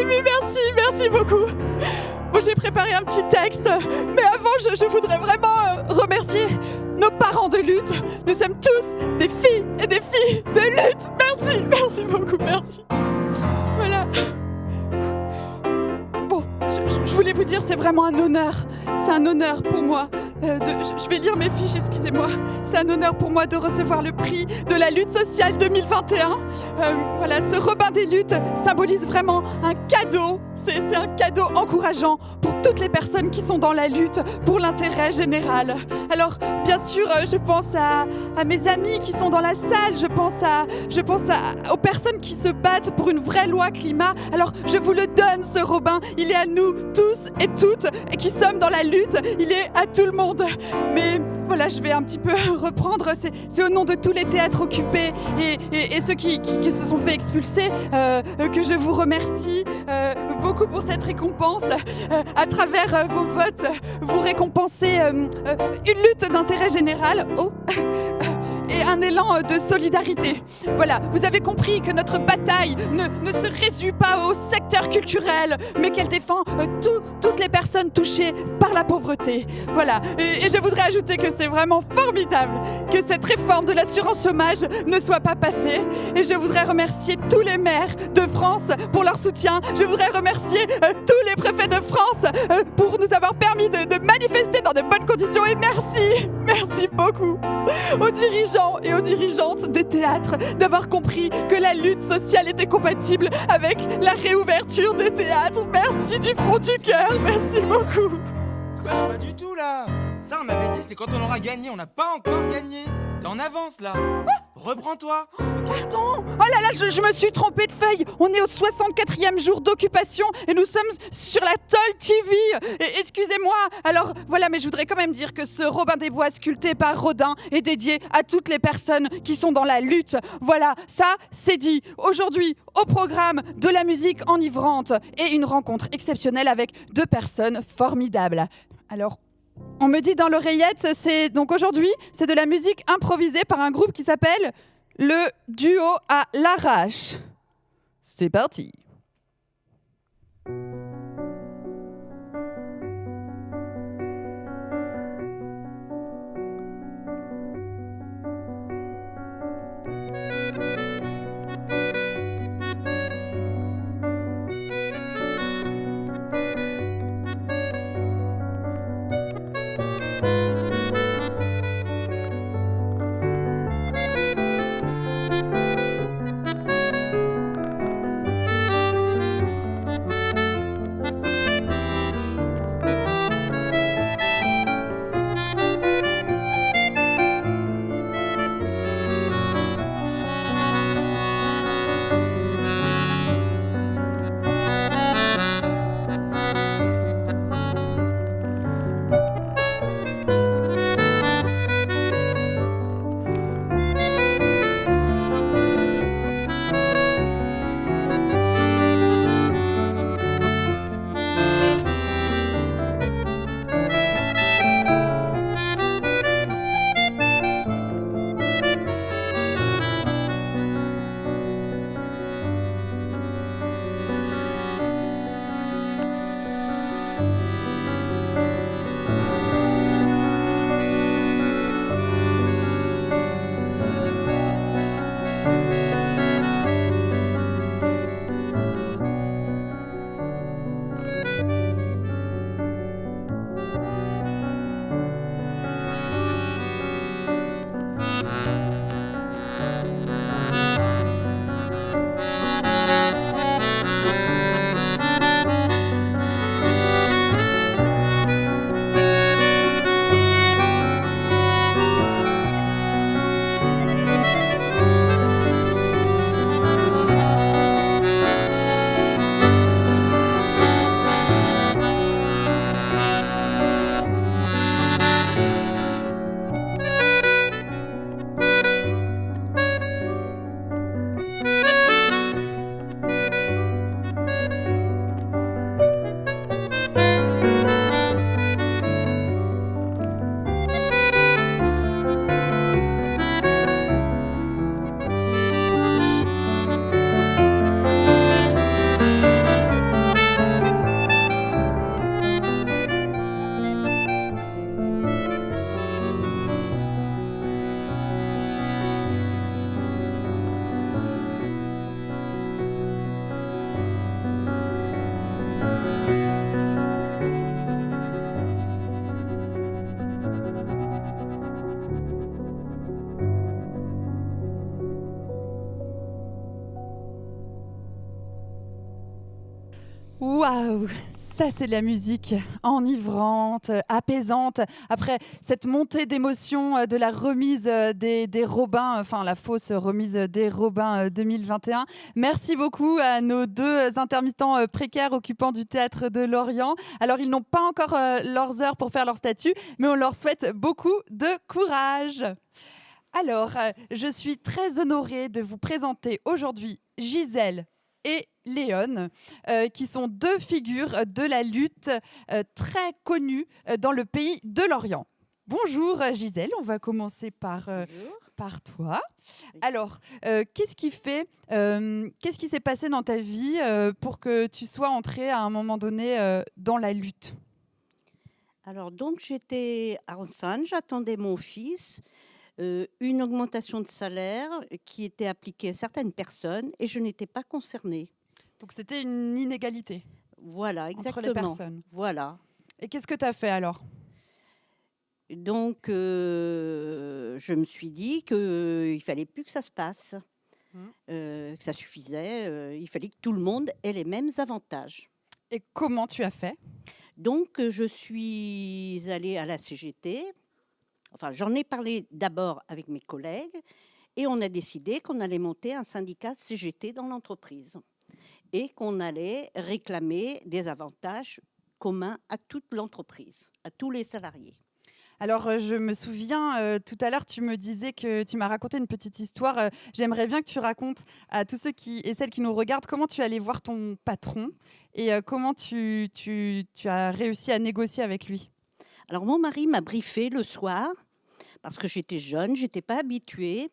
oui, merci beaucoup. Bon, j'ai préparé un petit texte, mais avant, je voudrais vraiment remercier nos parents de lutte. Nous sommes tous des filles et des filles de lutte. Merci beaucoup, merci. Voilà. Bon, je voulais vous dire, c'est vraiment un honneur. C'est un honneur pour moi. Je vais lire mes fiches, excusez-moi. C'est un honneur pour moi de recevoir le prix de la lutte sociale 2021. Voilà, ce Robin des luttes symbolise vraiment un cadeau. C'est un cadeau encourageant pour toutes les personnes qui sont dans la lutte pour l'intérêt général. Alors, bien sûr, je pense à mes amis qui sont dans la salle. Je pense aux personnes qui se battent pour une vraie loi climat. Alors, je vous le donne, ce Robin. Il est à nous tous et toutes qui sommes dans la lutte. Il est à tout le monde. Mais voilà, je vais un petit peu reprendre. C'est au nom de tous les théâtres occupés et ceux qui se sont fait expulser que je vous remercie beaucoup pour cette récompense. À travers vos votes, vous récompensez une lutte d'intérêt général. Et un élan de solidarité. Voilà, vous avez compris que notre bataille ne se résume pas au secteur culturel, mais qu'elle défend toutes les personnes touchées par la pauvreté. Voilà, et je voudrais ajouter que c'est vraiment formidable que cette réforme de l'assurance chômage ne soit pas passée. Et je voudrais remercier tous les maires de France pour leur soutien. Je voudrais remercier tous les préfets de France pour nous avoir permis de manifester dans de bonnes conditions. Et merci beaucoup aux dirigeants et aux dirigeantes des théâtres d'avoir compris que la lutte sociale était compatible avec la réouverture des théâtres. Merci du fond du cœur, merci beaucoup. Ça va pas du tout là. Ça on avait dit c'est quand on aura gagné, on n'a pas encore gagné. T'es en avance là. Reprends-toi. Pardon. Oh là là, je me suis trompée de feuille. On est au 64e jour d'occupation et nous sommes sur la Toll TV. Excusez-moi. Alors voilà, mais je voudrais quand même dire que ce Robin des Bois sculpté par Rodin est dédié à toutes les personnes qui sont dans la lutte. Voilà, ça c'est dit. Aujourd'hui, au programme de la musique enivrante et une rencontre exceptionnelle avec deux personnes formidables. Alors, on me dit dans l'oreillette, donc aujourd'hui, c'est de la musique improvisée par un groupe qui s'appelle le Duo à l'arrache. C'est parti. Waouh, ça c'est de la musique enivrante, apaisante. Après cette montée d'émotion de la remise des Robins, enfin la fausse remise des Robins 2021. Merci beaucoup à nos deux intermittents précaires occupants du théâtre de Lorient. Alors ils n'ont pas encore leurs heures pour faire leur statut, mais on leur souhaite beaucoup de courage. Alors, je suis très honorée de vous présenter aujourd'hui Gisèle et Léon, qui sont deux figures de la lutte très connues dans le pays de l'Orient. Bonjour Gisèle, on va commencer par toi. Alors, qu'est-ce qui s'est passé dans ta vie pour que tu sois entrée à un moment donné dans la lutte? Alors donc j'étais enceinte, j'attendais mon fils, une augmentation de salaire qui était appliquée à certaines personnes et je n'étais pas concernée. Donc c'était une inégalité Voilà, entre les exactement. personnes. Voilà. Et qu'est-ce que tu as fait alors? Donc je me suis dit qu'il fallait plus que ça se passe, que ça suffisait, il fallait que tout le monde ait les mêmes avantages. Et comment tu as fait? Donc je suis allée à la CGT. Enfin, j'en ai parlé d'abord avec mes collègues et on a décidé qu'on allait monter un syndicat CGT dans l'entreprise et qu'on allait réclamer des avantages communs à toute l'entreprise, à tous les salariés. Alors, je me souviens, tout à l'heure, tu me disais que tu m'as raconté une petite histoire. J'aimerais bien que tu racontes à tous ceux et celles qui nous regardent comment tu allais voir ton patron et comment tu as réussi à négocier avec lui. Alors, mon mari m'a briefé le soir parce que j'étais jeune, je n'étais pas habituée.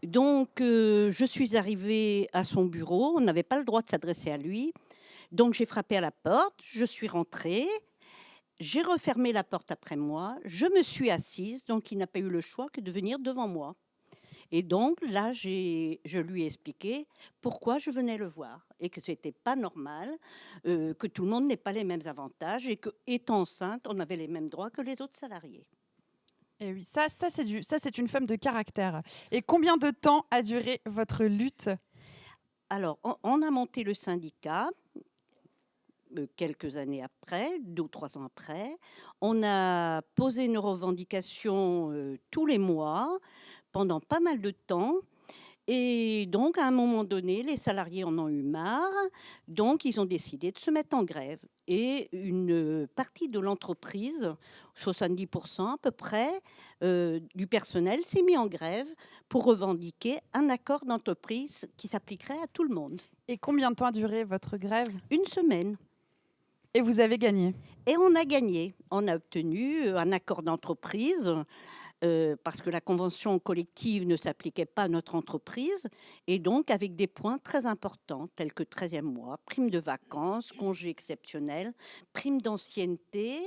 Donc, je suis arrivée à son bureau. On n'avait pas le droit de s'adresser à lui. Donc, j'ai frappé à la porte. Je suis rentrée. J'ai refermé la porte après moi. Je me suis assise. Donc, il n'a pas eu le choix que de venir devant moi. Et donc, là, je lui ai expliqué pourquoi je venais le voir et que ce n'était pas normal, que tout le monde n'ait pas les mêmes avantages et qu'étant enceinte, on avait les mêmes droits que les autres salariés. Et oui, ça c'est une femme de caractère. Et combien de temps a duré votre lutte? Alors, on a monté le syndicat quelques années après, 2 ou 3 ans après. On a posé nos revendications tous les mois, pendant pas mal de temps. Et donc, à un moment donné, les salariés en ont eu marre. Donc, ils ont décidé de se mettre en grève. Et une partie de l'entreprise, 70% à peu près, du personnel s'est mis en grève pour revendiquer un accord d'entreprise qui s'appliquerait à tout le monde. Et combien de temps a duré votre grève? 1 semaine. Et vous avez gagné? Et on a gagné. On a obtenu un accord d'entreprise parce que la convention collective ne s'appliquait pas à notre entreprise et donc avec des points très importants tels que 13e mois, prime de vacances, congé exceptionnel, prime d'ancienneté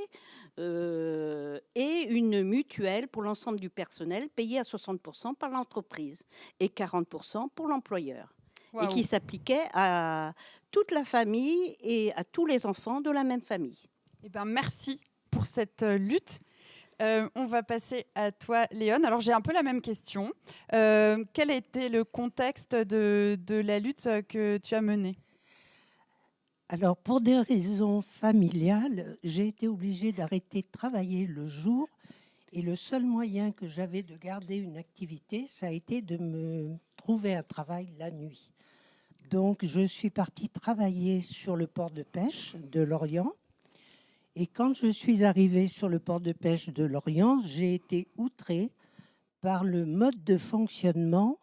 et une mutuelle pour l'ensemble du personnel payée à 60% par l'entreprise et 40% pour l'employeur. Waouh. Et qui s'appliquait à toute la famille et à tous les enfants de la même famille. Eh ben, merci pour cette lutte. On va passer à toi, Léon. Alors, j'ai un peu la même question. Quel a été le contexte de la lutte que tu as menée? Alors, pour des raisons familiales, j'ai été obligée d'arrêter de travailler le jour. Et le seul moyen que j'avais de garder une activité, ça a été de me trouver un travail la nuit. Donc, je suis partie travailler sur le port de pêche de Lorient. Et quand je suis arrivée sur le port de pêche de Lorient, j'ai été outrée par le mode de fonctionnement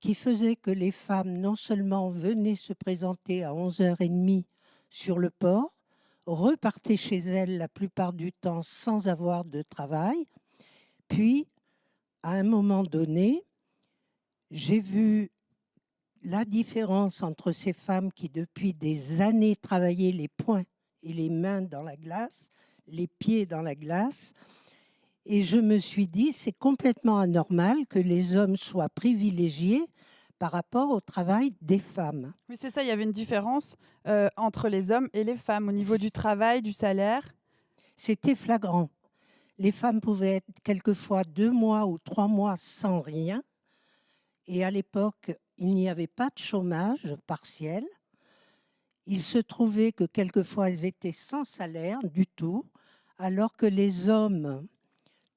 qui faisait que les femmes non seulement venaient se présenter à 11h30 sur le port, repartaient chez elles la plupart du temps sans avoir de travail. Puis, à un moment donné, j'ai vu la différence entre ces femmes qui, depuis des années, travaillaient les poings et les mains dans la glace, les pieds dans la glace. Et je me suis dit, c'est complètement anormal que les hommes soient privilégiés par rapport au travail des femmes. Oui, c'est ça, il y avait une différence entre les hommes et les femmes au niveau du travail, du salaire. C'était flagrant. Les femmes pouvaient être quelquefois 2 mois ou 3 mois sans rien. Et à l'époque, il n'y avait pas de chômage partiel. Il se trouvait que quelquefois elles étaient sans salaire du tout, alors que les hommes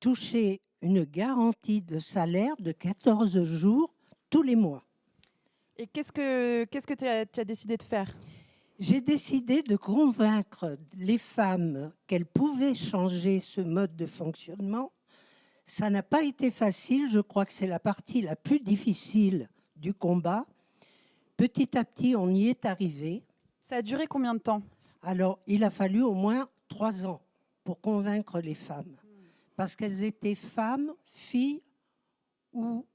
touchaient une garantie de salaire de 14 jours tous les mois. Et qu'est-ce que tu as décidé de faire? J'ai décidé de convaincre les femmes qu'elles pouvaient changer ce mode de fonctionnement. Ça n'a pas été facile, je crois que c'est la partie la plus difficile du combat. Petit à petit, on y est arrivé. Ça a duré combien de temps? Alors, il a fallu au moins 3 ans pour convaincre les femmes. Parce qu'elles étaient femmes, filles ou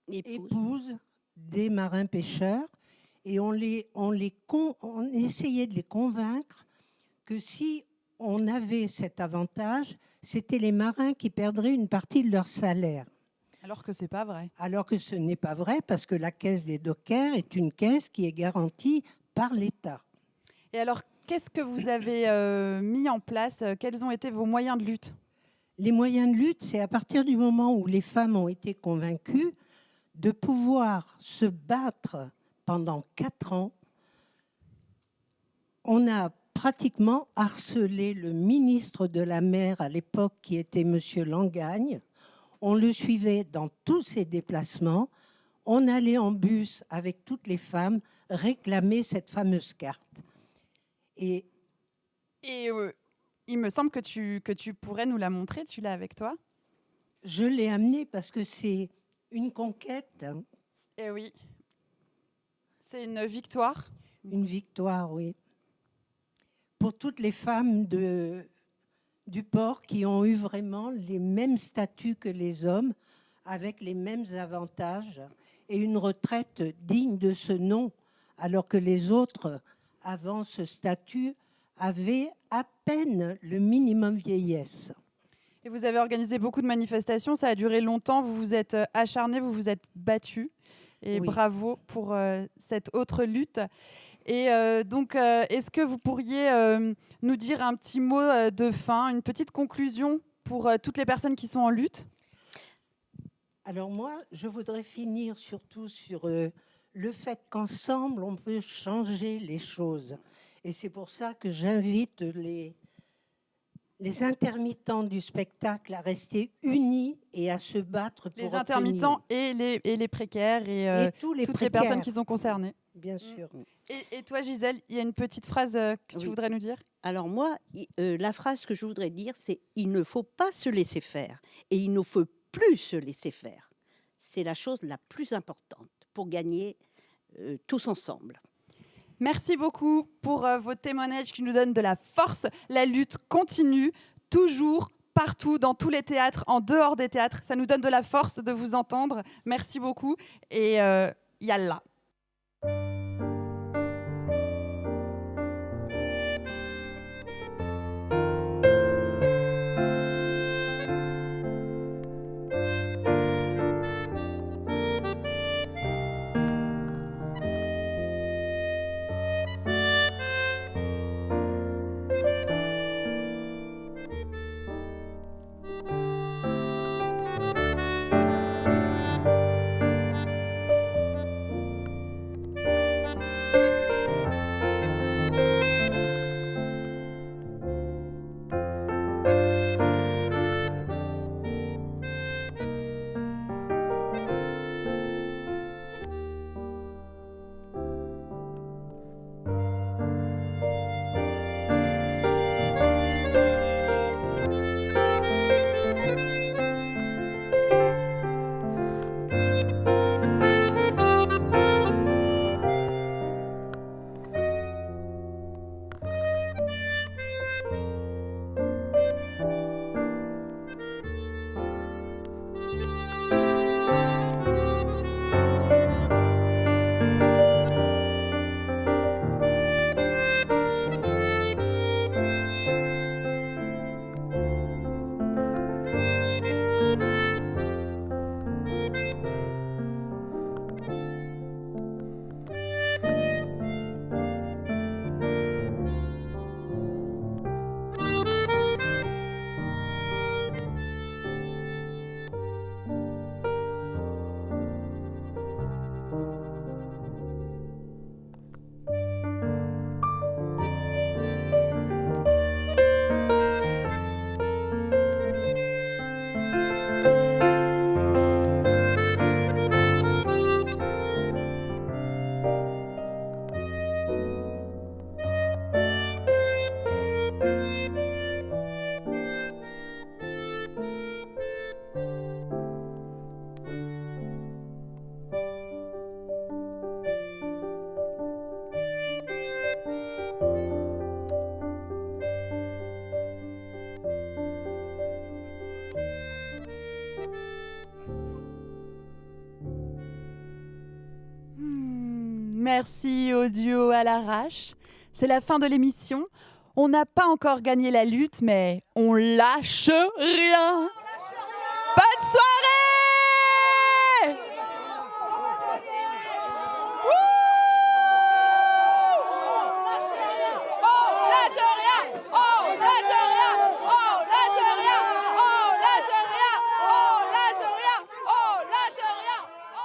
épouses des marins-pêcheurs. Et on essayait de les convaincre que si on avait cet avantage, c'était les marins qui perdraient une partie de leur salaire. Alors que c'est pas vrai. Alors que ce n'est pas vrai, parce que la caisse des dockers est une caisse qui est garantie par l'État. Et alors, qu'est-ce que vous avez mis en place? Quels ont été vos moyens de lutte? Les moyens de lutte, c'est à partir du moment où les femmes ont été convaincues de pouvoir se battre pendant 4 ans. On a pratiquement harcelé le ministre de la Mer à l'époque, qui était M. Langagne. On le suivait dans tous ses déplacements. On allait en bus avec toutes les femmes réclamer cette fameuse carte. Et il me semble que tu pourrais nous la montrer. Tu l'as avec toi? je l'ai amenée parce que c'est une conquête. Eh oui. C'est une victoire. Une victoire, oui. Pour toutes les femmes du port qui ont eu vraiment les mêmes statuts que les hommes, avec les mêmes avantages, et une retraite digne de ce nom, alors que les autres, avant ce statut, avaient à peine le minimum vieillesse. Et vous avez organisé beaucoup de manifestations. Ça a duré longtemps. Vous vous êtes acharnés, vous vous êtes battus. Et oui. Bravo pour cette autre lutte. Et donc, est-ce que vous pourriez nous dire un petit mot de fin, une petite conclusion pour toutes les personnes qui sont en lutte? Alors moi, je voudrais finir surtout sur le fait qu'ensemble, on peut changer les choses. Et c'est pour ça que j'invite les intermittents du spectacle à rester unis et à se battre pour les intermittents et les précaires et tous les toutes précaires, les personnes qui sont concernées. bien sûr. Et toi, Gisèle, il y a une petite phrase que tu voudrais nous dire? Alors moi, la phrase que je voudrais dire, c'est « il ne faut pas se laisser faire et il ne faut plus se laisser faire ». C'est la chose la plus importante pour gagner tous ensemble. Merci beaucoup pour vos témoignages qui nous donnent de la force. La lutte continue, toujours, partout, dans tous les théâtres, en dehors des théâtres. Ça nous donne de la force de vous entendre. Merci beaucoup et yallah. Merci au duo à l'arrache. C'est la fin de l'émission. On n'a pas encore gagné la lutte, mais on lâche rien. Bonne soirée!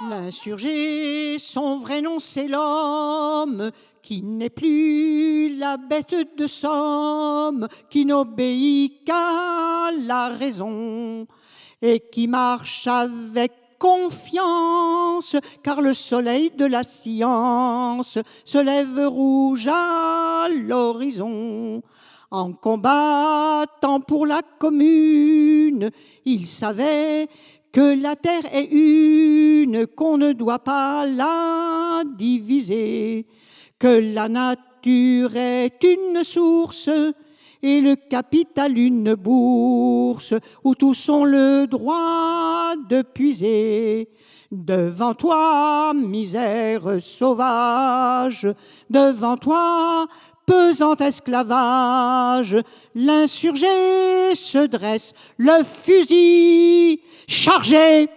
L'insurgé, son vrai nom c'est l'homme, qui n'est plus la bête de somme, qui n'obéit qu'à la raison, et qui marche avec confiance, car le soleil de la science se lève rouge à l'horizon. En combattant pour la commune, il savait que la terre est une, qu'on ne doit pas la diviser, que la nature est une source et le capital une bourse où tous ont le droit de puiser. Devant toi, misère sauvage, devant toi, pesant esclavage, l'insurgé se dresse, le fusil chargé.